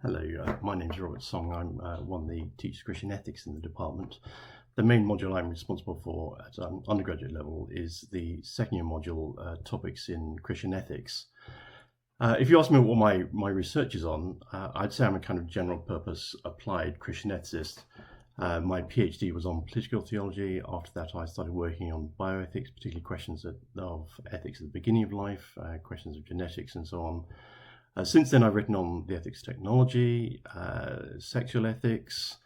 Hello, my name is Robert Song. I'm one of the teachers of Christian ethics in the department. The main module I'm responsible for at undergraduate level is the second year module, topics in Christian ethics. If you ask me what my research is on, I'd say I'm a kind of general purpose applied Christian ethicist. My PhD was on political theology. After that, I started working on bioethics, particularly questions of ethics at the beginning of life, questions of genetics and so on. Since then, I've written on the ethics of technology, sexual ethics,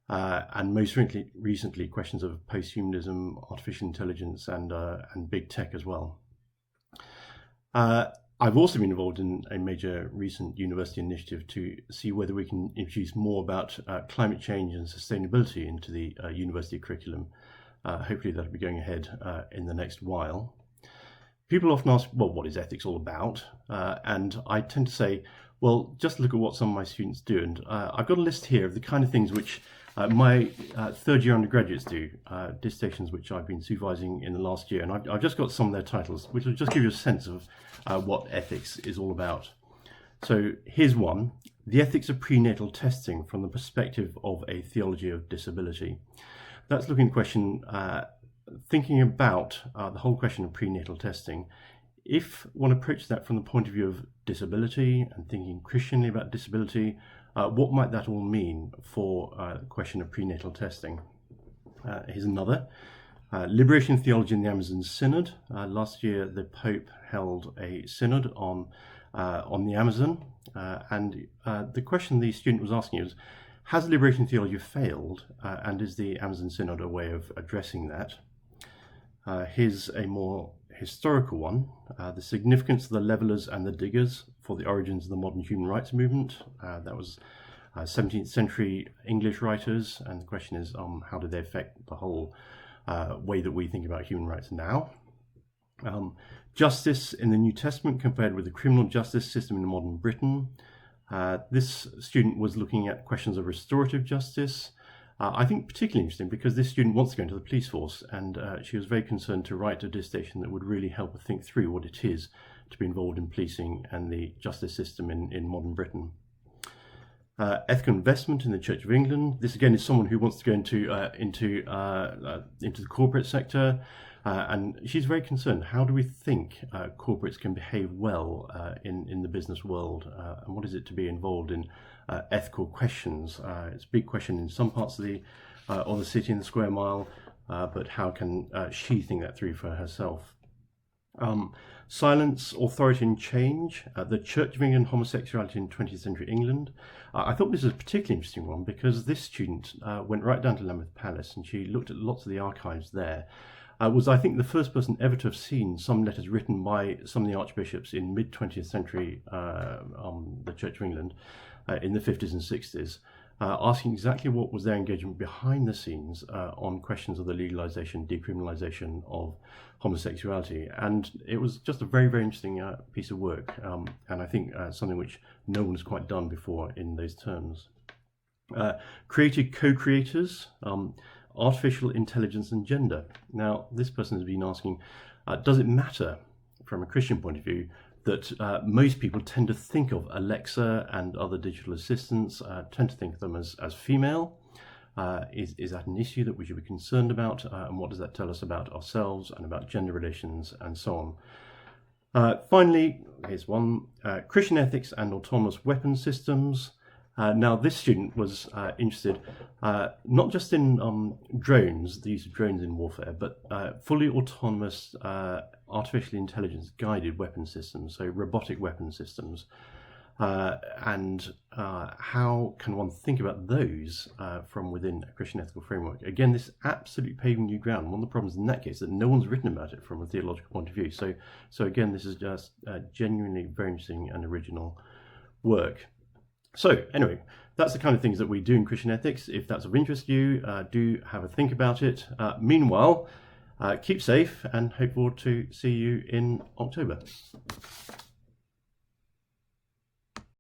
and most recently questions of posthumanism, artificial intelligence, and big tech as well. I've also been involved in a major recent university initiative to see whether we can introduce more about climate change and sustainability into the university curriculum. Hopefully that'll be going ahead in the next while. People often ask, well, what is ethics all about? And I tend to say, well, just look at what some of my students do. And I've got a list here of the kind of things which my third year undergraduates do, dissertations which I've been supervising in the last year. And I've just got some of their titles, which will just give you a sense of what ethics is all about. So here's one: The Ethics of Prenatal Testing from the Perspective of a Theology of Disability. That's looking at the question, thinking about the whole question of prenatal testing. If one approaches that from the point of view of disability and thinking Christianly about disability, what might that all mean for the question of prenatal testing? Here's another. Liberation theology in the Amazon Synod. Last year, the Pope held a synod on the Amazon, and the question the student was asking was, has liberation theology failed, and is the Amazon Synod a way of addressing that? Here's a more historical one: the significance of the levelers and the diggers for the origins of the modern human rights movement. That was 17th century English writers, and the question is, how did they affect the whole way that we think about human rights now? Justice in the New Testament compared with the criminal justice system in modern Britain. This student was looking at questions of restorative justice. I think particularly interesting because this student wants to go into the police force, and she was very concerned to write a dissertation that would really help her think through what it is to be involved in policing and the justice system in modern Britain. Ethical investment in the Church of England. This again is someone who wants to go into the corporate sector, and she's very concerned. How do we think corporates can behave well in the business world, and what is it to be involved in ethical questions? It's a big question in some parts of the city in the square mile, but how can she think that through for herself? Silence, authority and change, the Church of England, homosexuality in 20th century England. I thought this was a particularly interesting one because this student went right down to Lambeth Palace, and she looked at lots of the archives there. Was, I think, the first person ever to have seen some letters written by some of the archbishops in mid-20th century the Church of England in the 50s and 60s, asking exactly what was their engagement behind the scenes on questions of the legalization, decriminalization of homosexuality. And it was just a very, very interesting piece of work, and I think something which no one has quite done before in those terms. Created co-creators, artificial intelligence and gender. Now, this person has been asking, does it matter from a Christian point of view that most people tend to think of Alexa and other digital assistants, tend to think of them as female? Is that an issue that we should be concerned about? And what does that tell us about ourselves and about gender relations and so on? Finally, here's one: Christian ethics and autonomous weapon systems. Now, this student was interested not just in drones, the use of drones in warfare, but fully autonomous, artificially intelligence guided weapon systems, so robotic weapon systems. And how can one think about those from within a Christian ethical framework? Again, this is absolutely paving new ground. One of the problems in that case is that no one's written about it from a theological point of view. So again, this is just genuinely very interesting and original work. So anyway, that's the kind of things that we do in Christian ethics. If that's of interest to you, do have a think about it. Meanwhile, keep safe and hope forward to see you in October.